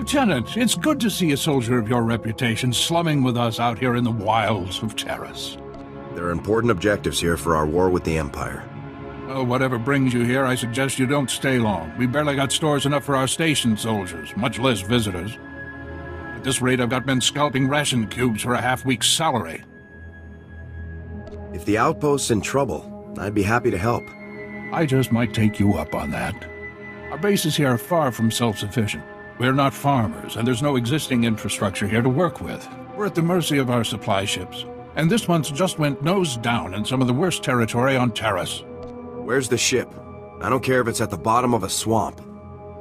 Lieutenant, it's good to see a soldier of your reputation slumming with us out here in the wilds of Taris. There are important objectives here for our war with the Empire. Well, whatever brings you here, I suggest you don't stay long. We barely got stores enough for our station soldiers, much less visitors. At this rate, I've got men scalping ration cubes for a half-week's salary. If the outpost's in trouble, I'd be happy to help. I just might take you up on that. Our bases here are far from self-sufficient. We're not farmers, and there's no existing infrastructure here to work with. We're at the mercy of our supply ships. And this one's just went nose down in some of the worst territory on Taris. Where's the ship? I don't care if it's at the bottom of a swamp.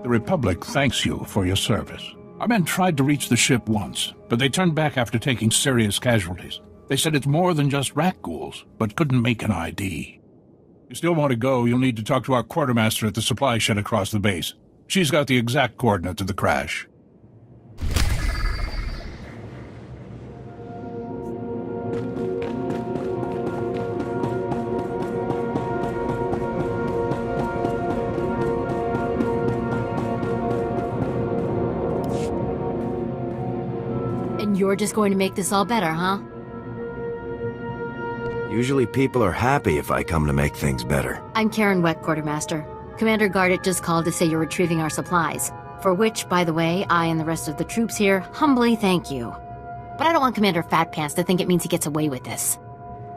The Republic thanks you for your service. Our men tried to reach the ship once, but they turned back after taking serious casualties. They said it's more than just Rakghouls, but couldn't make an ID. If you still want to go, you'll need to talk to our quartermaster at the supply shed across the base. She's got the exact coordinates of the crash. And you're just going to make this all better, huh? Usually people are happy if I come to make things better. I'm Karen Weck, Quartermaster. Commander Gardet just called to say you're retrieving our supplies. For which, by the way, I and the rest of the troops here humbly thank you. But I don't want Commander Fat Pants to think it means he gets away with this.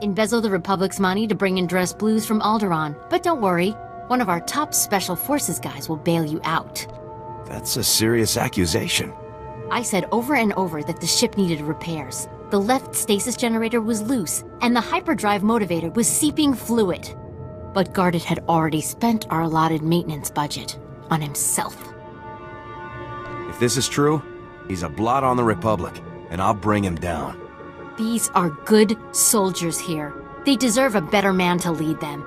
Embezzle the Republic's money to bring in dress blues from Alderaan. But don't worry, one of our top Special Forces guys will bail you out. That's a serious accusation. I said over and over that the ship needed repairs. The left stasis generator was loose, and the hyperdrive motivator was seeping fluid. But Gardet had already spent our allotted maintenance budget on himself. If this is true, he's a blot on the Republic, and I'll bring him down. These are good soldiers here. They deserve a better man to lead them.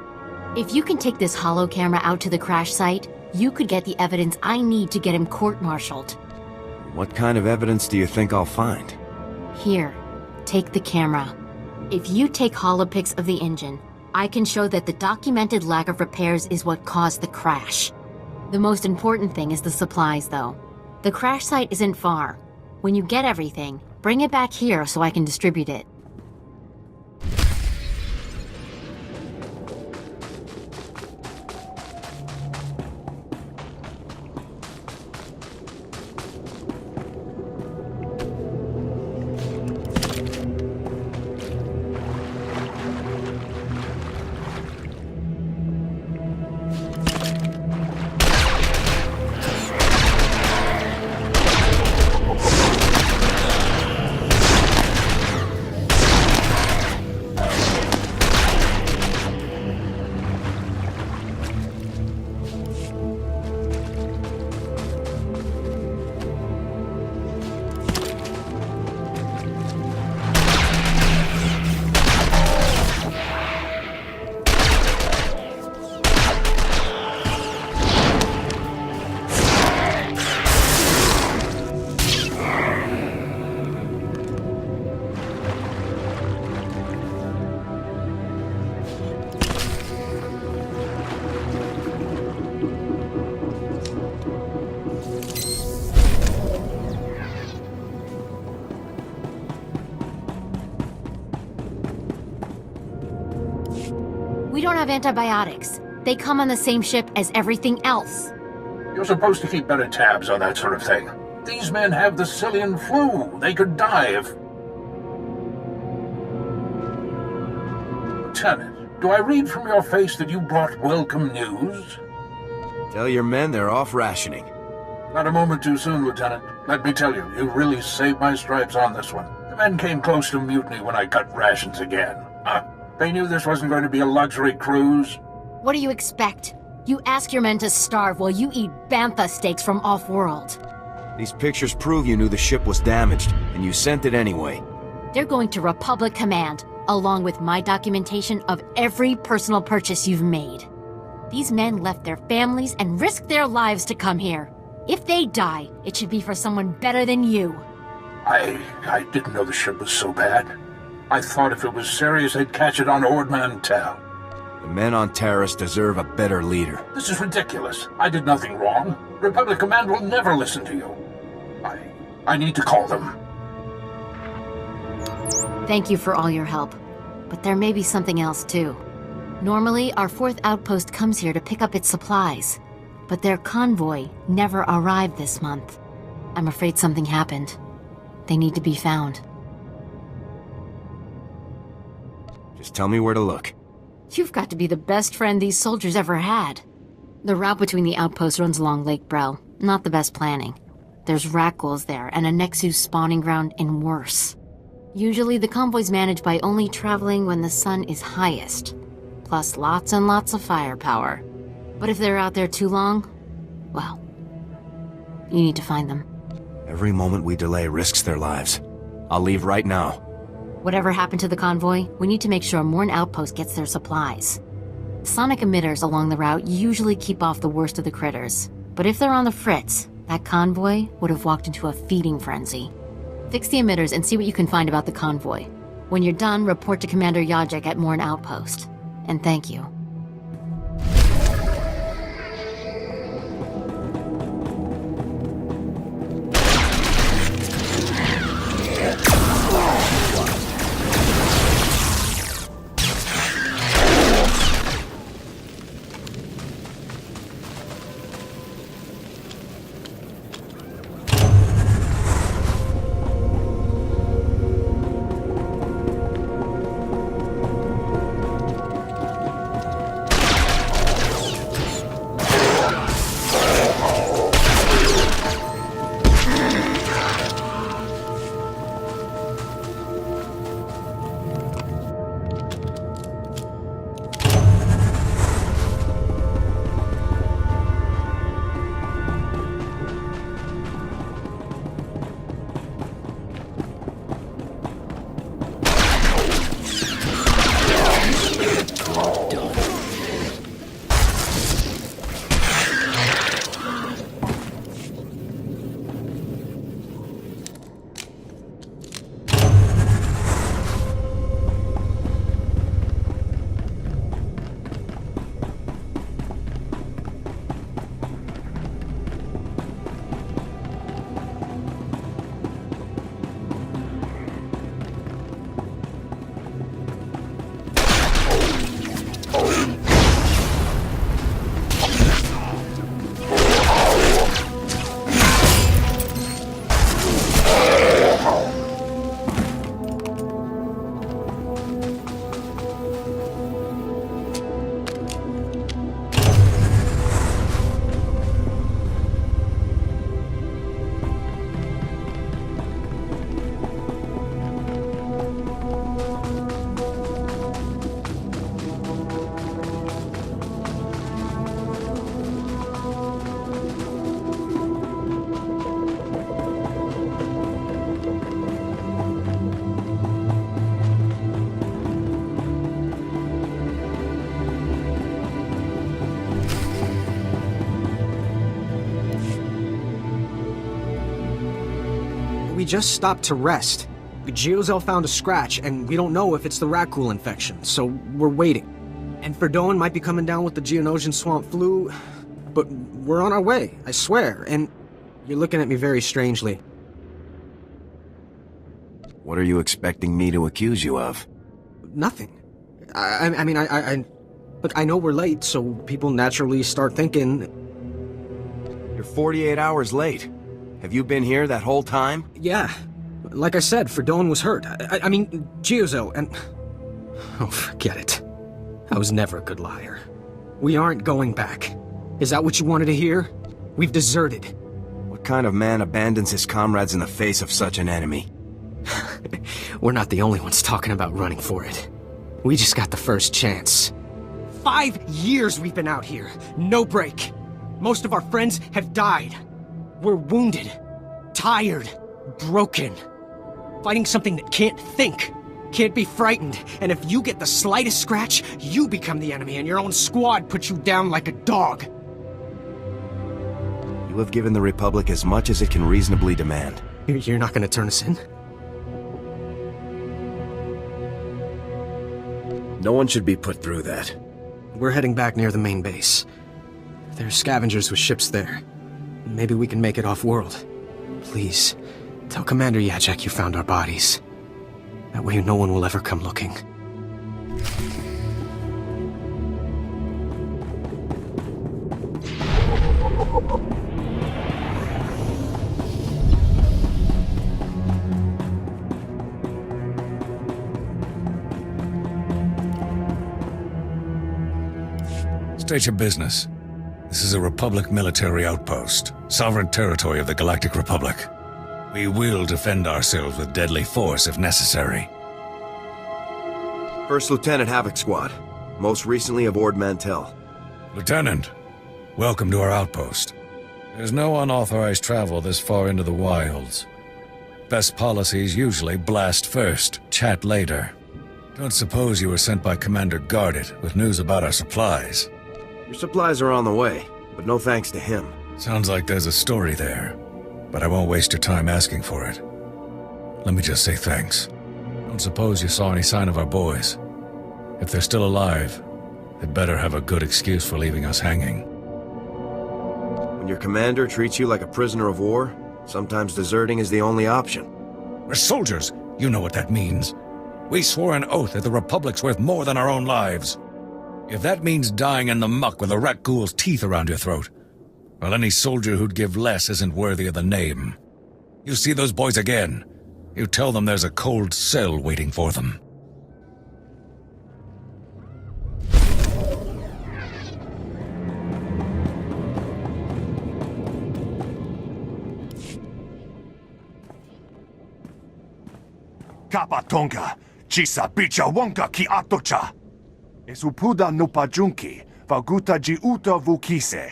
If you can take this holo camera out to the crash site, you could get the evidence I need to get him court-martialed. What kind of evidence do you think I'll find? Here, take the camera. If you take holopics of the engine, I can show that the documented lack of repairs is what caused the crash. The most important thing is the supplies, though. The crash site isn't far. When you get everything, bring it back here so I can distribute it. We don't have antibiotics. They come on the same ship as everything else. You're supposed to keep better tabs on that sort of thing. These men have the Cillian flu. They could die if... Lieutenant, do I read from your face that you brought welcome news? Tell your men they're off rationing. Not a moment too soon, Lieutenant. Let me tell you, you really saved my stripes on this one. The men came close to mutiny when I cut rations again. They knew this wasn't going to be a luxury cruise. What do you expect? You ask your men to starve while you eat bantha steaks from off-world. These pictures prove you knew the ship was damaged, and you sent it anyway. They're going to Republic Command, along with my documentation of every personal purchase you've made. These men left their families and risked their lives to come here. If they die, it should be for someone better than you. I didn't know the ship was so bad. I thought if it was serious, they'd catch it on Ord Mantell. The men on Taris deserve a better leader. This is ridiculous. I did nothing wrong. Republic Command will never listen to you. I need to call them. Thank you for all your help. But there may be something else, too. Normally, our 4th outpost comes here to pick up its supplies. But their convoy never arrived this month. I'm afraid something happened. They need to be found. Just tell me where to look. You've got to be the best friend these soldiers ever had. The route between the outposts runs along Lake Brel. Not the best planning. There's Rakghouls there, and a Nexus spawning ground, and worse. Usually the convoy's managed by only traveling when the sun is highest. Plus lots and lots of firepower. But if they're out there too long, well, you need to find them. Every moment we delay risks their lives. I'll leave right now. Whatever happened to the convoy, we need to make sure Morn Outpost gets their supplies. Sonic emitters along the route usually keep off the worst of the critters. But if they're on the fritz, that convoy would have walked into a feeding frenzy. Fix the emitters and see what you can find about the convoy. When you're done, report to Commander Yajek at Morn Outpost. And thank you. We just stopped to rest. Geozel found a scratch, and we don't know if it's the Rakghoul infection, so we're waiting. And Verdone might be coming down with the Geonosian swamp flu, but we're on our way, I swear, and you're looking at me very strangely. What are you expecting me to accuse you of? Nothing. I mean, Look, I know we're late, so people naturally start thinking... You're 48 hours late. Have you been here that whole time? Yeah. Like I said, Verdone was hurt. I mean, Geozel, and... Oh, forget it. I was never a good liar. We aren't going back. Is that what you wanted to hear? We've deserted. What kind of man abandons his comrades in the face of such an enemy? We're not the only ones talking about running for it. We just got the first chance. 5 years we've been out here. No break. Most of our friends have died. We're wounded, tired, broken. Fighting something that can't think, can't be frightened, and if you get the slightest scratch, you become the enemy and your own squad puts you down like a dog. You have given the Republic as much as it can reasonably demand. You're not gonna turn us in? No one should be put through that. We're heading back near the main base. There are scavengers with ships there. Maybe we can make it off-world. Please, Tell Commander Yajek you found our bodies. That way no one will ever come looking. State your business. This is a Republic military outpost, sovereign territory of the Galactic Republic. We will defend ourselves with deadly force if necessary. First Lieutenant Havoc Squad. Most recently aboard Mantell. Lieutenant, welcome to our outpost. There's no unauthorized travel this far into the wilds. Best policies usually blast first, chat later. Don't suppose you were sent by Commander Gardet with news about our supplies. Your supplies are on the way, but no thanks to him. Sounds like there's a story there, but I won't waste your time asking for it. Let me just say thanks. Don't suppose you saw any sign of our boys. If they're still alive, they'd better have a good excuse for leaving us hanging. When your commander treats you like a prisoner of war, sometimes deserting is the only option. We're soldiers. You know what that means. We swore an oath that the Republic's worth more than our own lives. If that means dying in the muck with a Rakghoul's teeth around your throat, well, any soldier who'd give less isn't worthy of the name. You see those boys again, you tell them there's a cold cell waiting for them. Kapatonga, Chisa Bicha Wonka Ki Atocha. Esupuda Nupajunki, Vaguta Ji Uta Vukise.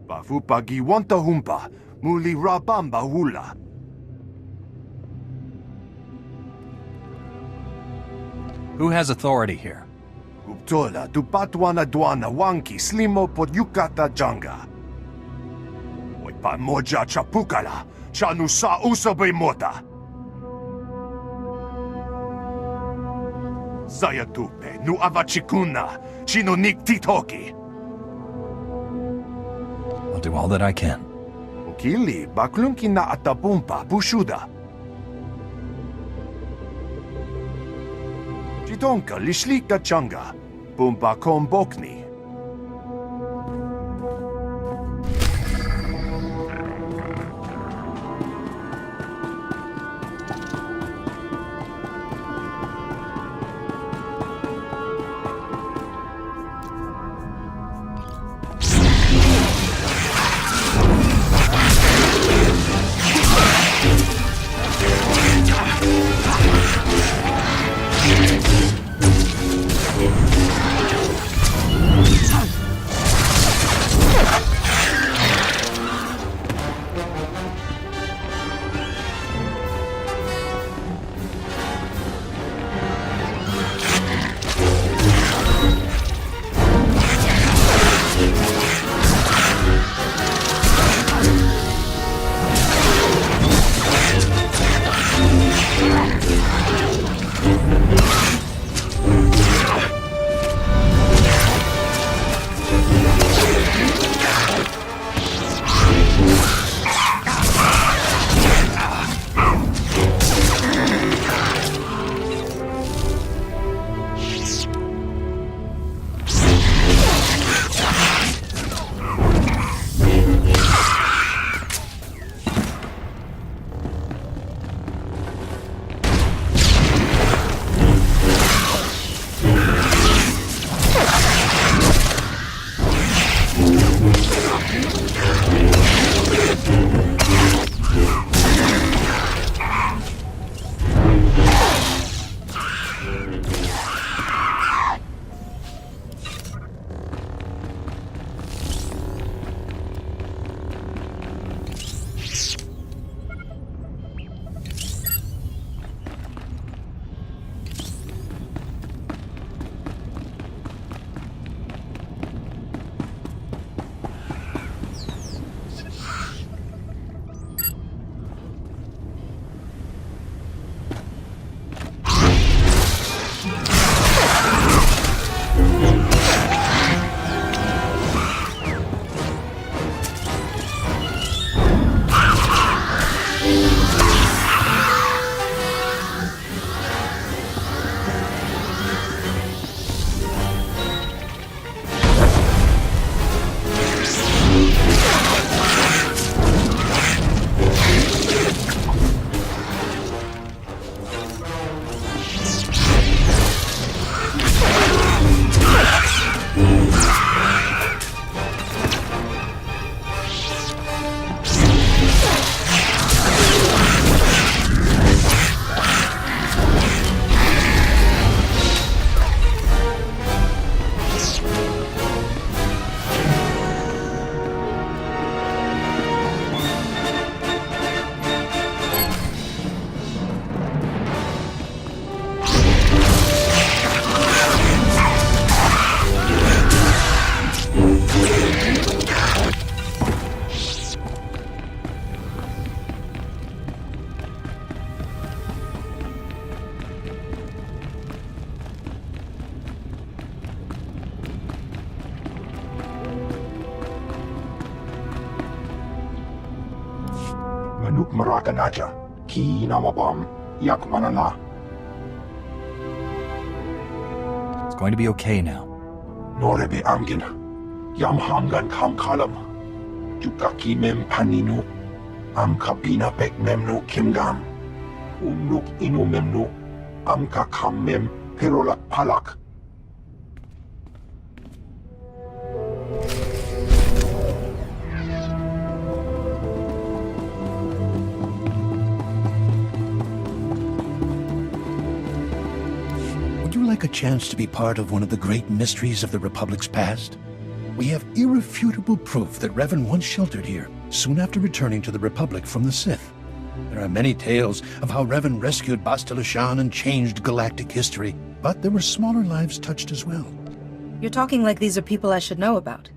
Bafupa Giwanta Humpa, Muli Rabamba Hula. Who has authority here? Uptola Dupatwana Dwana Wanki Slimo Podyukata Janga. Oipa Moja Chapukala, Chanusa Usabe Mota. Sayatupe, Nu Avachikuna, Chinonik Titoki. I'll do all that I can. Ukili, Baklunkina Atapumpa, Bushuda. Chitonka, Lishlika Changa, Pumpa Kombokni. Nuk Marakanaja, Ki Namabam, Yak Manala. It's going to be okay now. Norebe Amgin, Yam Hangan Kam Kalam, Jukaki Mem Paninu, Am Kabina Pek Memnu Kimgam, Nuk Inu Memnu, Am Kakam Mem Perolak Palak. Would you like a chance to be part of one of the great mysteries of the Republic's past? We have irrefutable proof that Revan once sheltered here, soon after returning to the Republic from the Sith. There are many tales of how Revan rescued Bastila Shan and changed galactic history, but there were smaller lives touched as well. You're talking like these are people I should know about.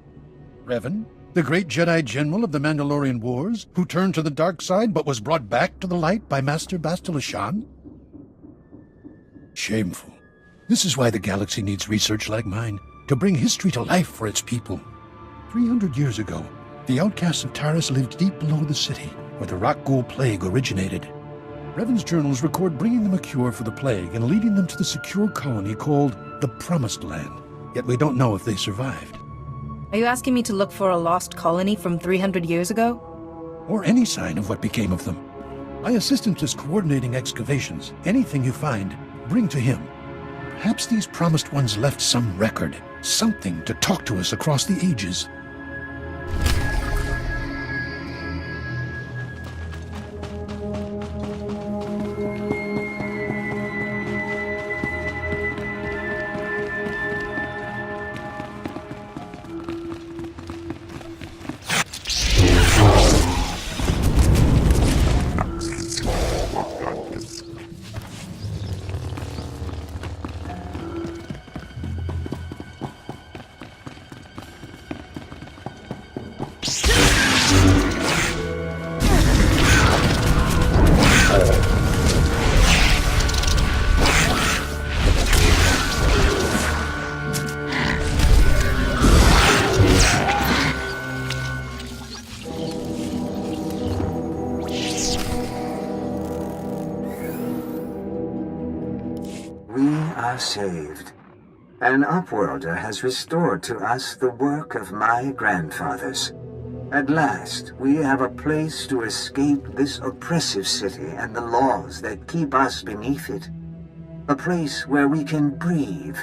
Revan, the great Jedi General of the Mandalorian Wars, who turned to the dark side but was brought back to the light by Master Bastila Shan? Shameful. This is why the galaxy needs research like mine, to bring history to life for its people. 300 years ago, the outcasts of Taris lived deep below the city, where the Rakghoul plague originated. Revan's journals record bringing them a cure for the plague and leading them to the secure colony called the Promised Land, yet we don't know if they survived. Are you asking me to look for a lost colony from 300 years ago? Or any sign of what became of them. My assistant is coordinating excavations. Anything you find, bring to him. Perhaps these promised ones left some record, something to talk to us across the ages. Saved. An Upworlder has restored to us the work of my grandfathers. At last, we have a place to escape this oppressive city and the laws that keep us beneath it. A place where we can breathe.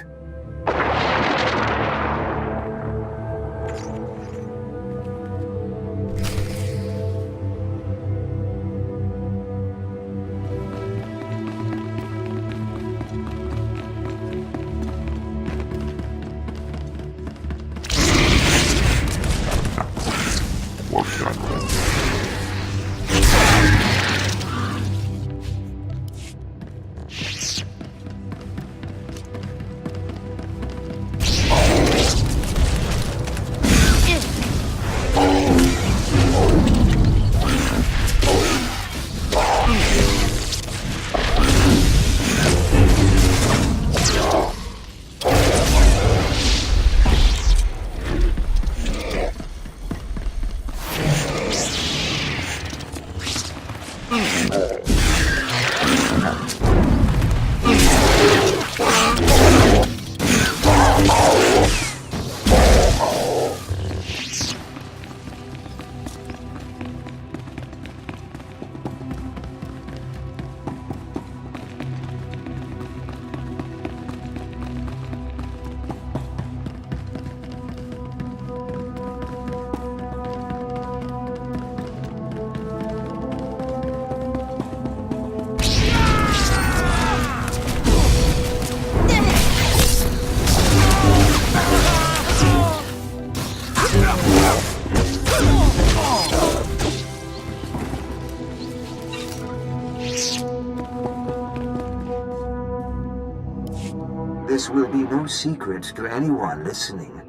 This will be no secret to anyone listening,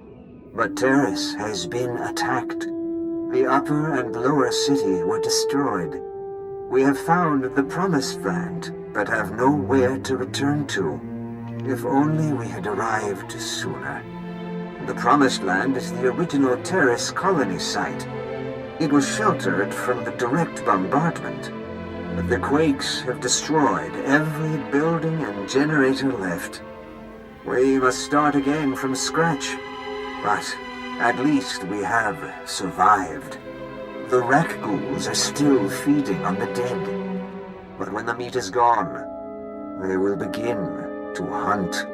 but Taris has been attacked. The upper and lower city were destroyed. We have found the Promised Land, but have nowhere to return to. If only we had arrived sooner. The Promised Land is the original Taris colony site. It was sheltered from the direct bombardment, but the quakes have destroyed every building and generator left. We must start again from scratch, but at least we have survived. The Rakghouls are still feeding on the dead, but when the meat is gone, they will begin to hunt.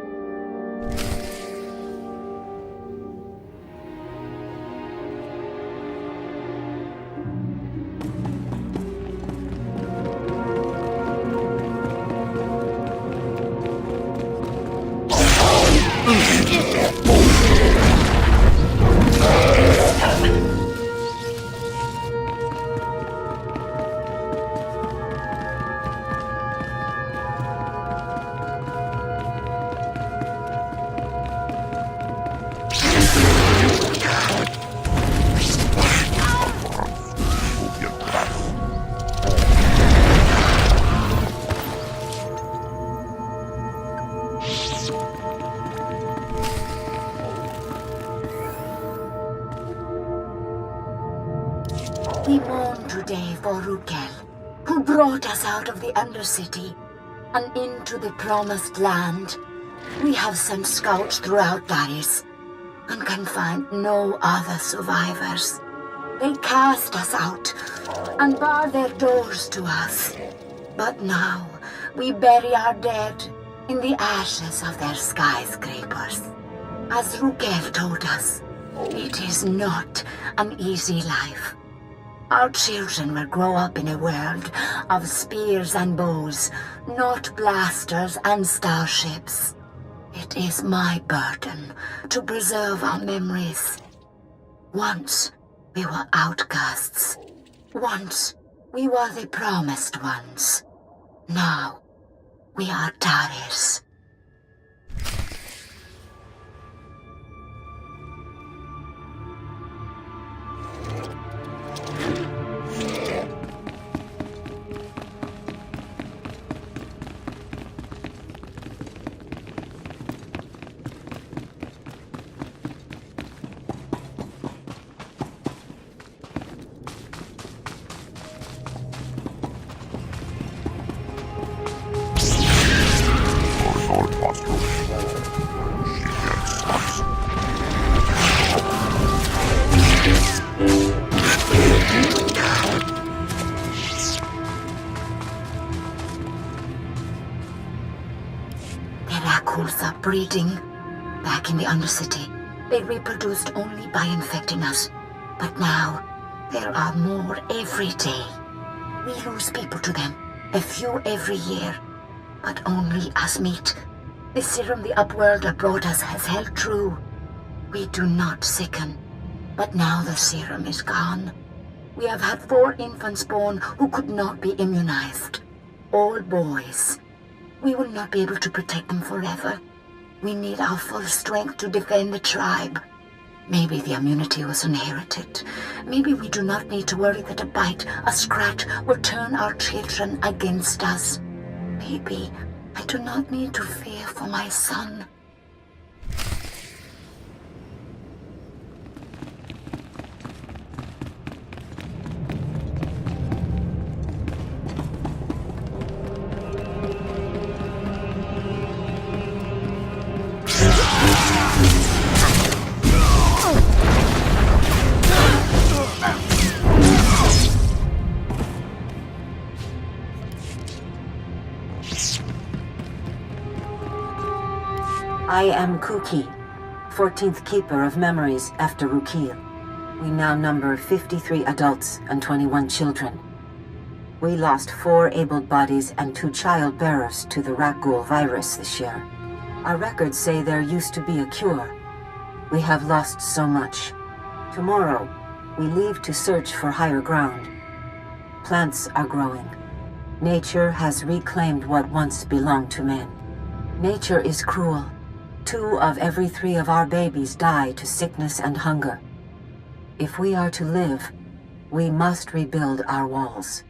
We mourn today for Rakghoul, who brought us out of the Undercity and into the Promised Land. We have sent scouts throughout Taris and can find no other survivors. They cast us out and barred their doors to us. But now we bury our dead in the ashes of their skyscrapers. As Rakghoul told us, it is not an easy life. Our children will grow up in a world of spears and bows, not blasters and starships. It is my burden to preserve our memories. Once we were outcasts. Once we were the promised ones. Now we are Taris. Breeding. Back in the Undercity, they reproduced only by infecting us. But now, there are more every day. We lose people to them, a few every year, but only as meat. The serum the Upworlder brought us has held true. We do not sicken, but now the serum is gone. We have had 4 infants born who could not be immunized. All boys. We will not be able to protect them forever. We need our full strength to defend the tribe. Maybe the immunity was inherited. Maybe we do not need to worry that a bite, a scratch, will turn our children against us. Maybe I do not need to fear for my son. I am Kuki, 14th Keeper of Memories after Rakghoul. We now number 53 adults and 21 children. We lost 4 able bodies and 2 child bearers to the Rakghoul virus this year. Our records say there used to be a cure. We have lost so much. Tomorrow, we leave to search for higher ground. Plants are growing. Nature has reclaimed what once belonged to men. Nature is cruel. 2 of every 3 of our babies die to sickness and hunger. If we are to live, we must rebuild our walls.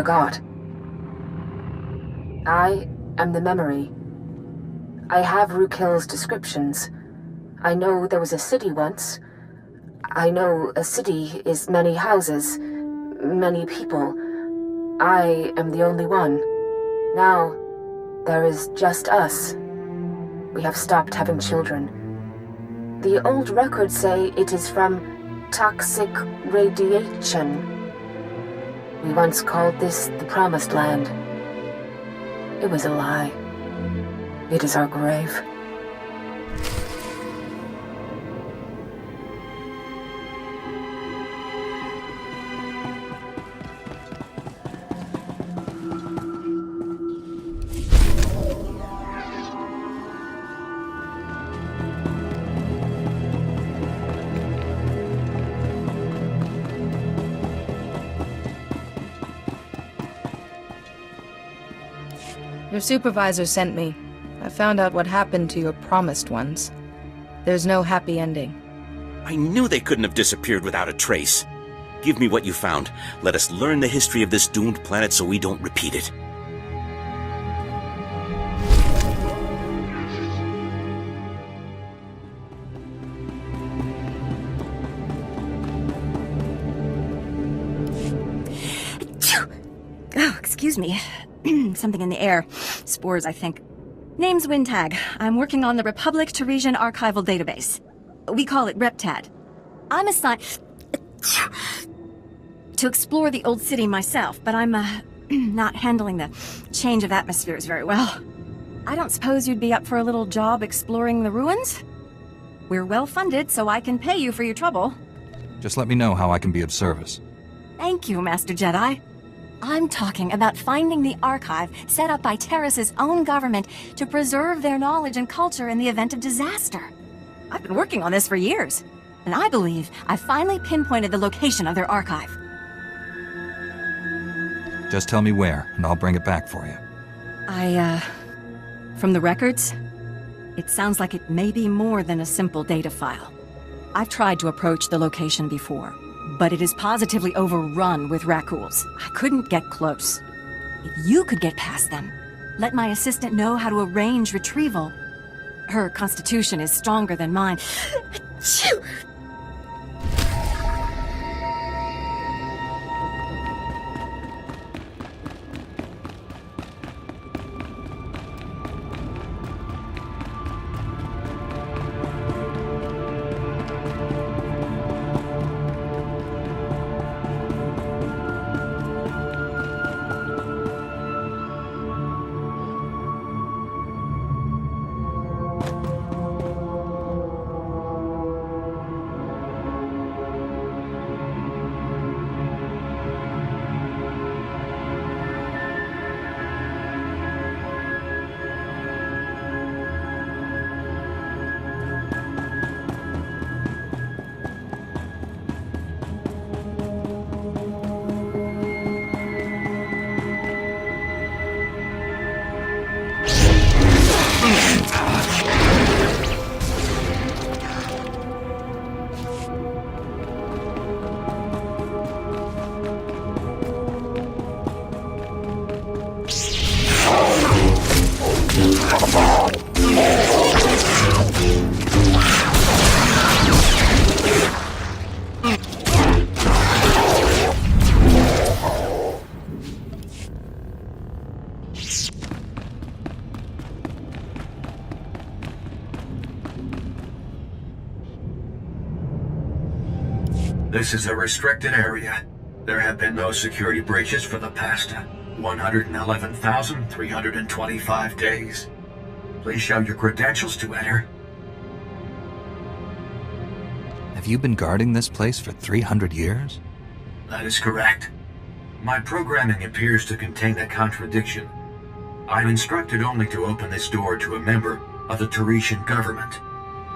forgot. I am the memory. I have Rakghul's descriptions. I know there was a city once. I know a city is many houses, many people. I am the only one. Now, there is just us. We have stopped having children. The old records say it is from toxic radiation. We once called this the Promised Land. It was a lie. It is our grave. Your supervisor sent me. I found out what happened to your promised ones. There's no happy ending. I knew they couldn't have disappeared without a trace. Give me what you found. Let us learn the history of this doomed planet so we don't repeat it. Oh, excuse me. Something in the air. Spores, I think. Name's Wintag. I'm working on the Republic Taresian Archival Database. We call it RepTad. I'm assigned to explore the old city myself, but I'm not handling the change of atmospheres very well. I don't suppose you'd be up for a little job exploring the ruins? We're well funded, so I can pay you for your trouble. Just let me know how I can be of service. Thank you, Master Jedi. I'm talking about finding the archive set up by Taris's own government to preserve their knowledge and culture in the event of disaster. I've been working on this for years, and I believe I finally pinpointed the location of their archive. Just tell me where, and I'll bring it back for you. From the records, it sounds like it may be more than a simple data file. I've tried to approach the location before, but it is positively overrun with Rakghouls. I couldn't get close. If you could get past them, let my assistant know how to arrange retrieval. Her constitution is stronger than mine. This is a restricted area. There have been no security breaches for the past 111,325 days. Please show your credentials to enter. Have you been guarding this place for 300 years? That is correct. My programming appears to contain a contradiction. I'm instructed only to open this door to a member of the Taresian government.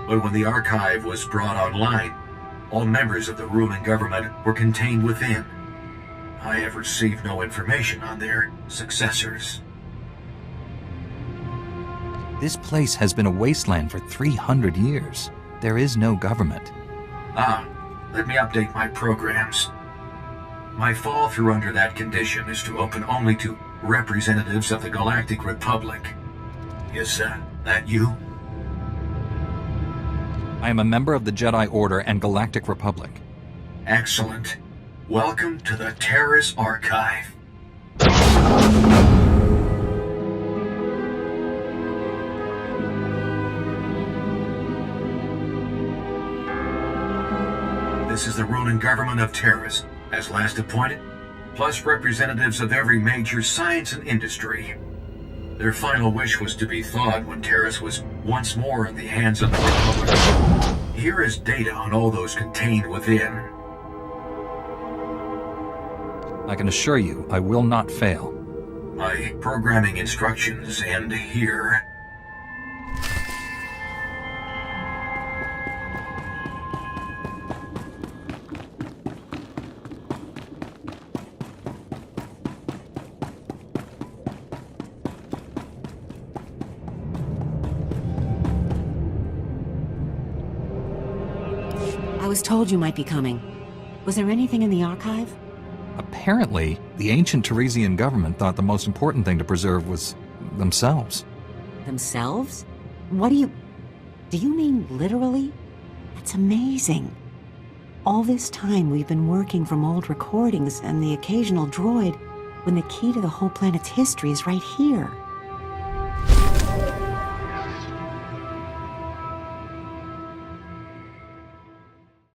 But when the archive was brought online, all members of the ruling government were contained within. I have received no information on their successors. This place has been a wasteland for 300 years. There is no government. Let me update my programs. My fall through under that condition is to open only to representatives of the Galactic Republic. Is that you? I am a member of the Jedi Order and Galactic Republic. Excellent. Welcome to the Taris Archive. This is the ruling government of Taris, as last appointed, plus representatives of every major science and industry. Their final wish was to be thawed when Taris was once more in the hands of the Republic. Here is data on all those contained within. I can assure you, I will not fail. My programming instructions end here. I was told you might be coming. Was there anything in the archive? Apparently, the ancient Tarisian government thought the most important thing to preserve was themselves. Themselves? What do you mean literally? That's amazing. All this time we've been working from old recordings and the occasional droid, when the key to the whole planet's history is right here.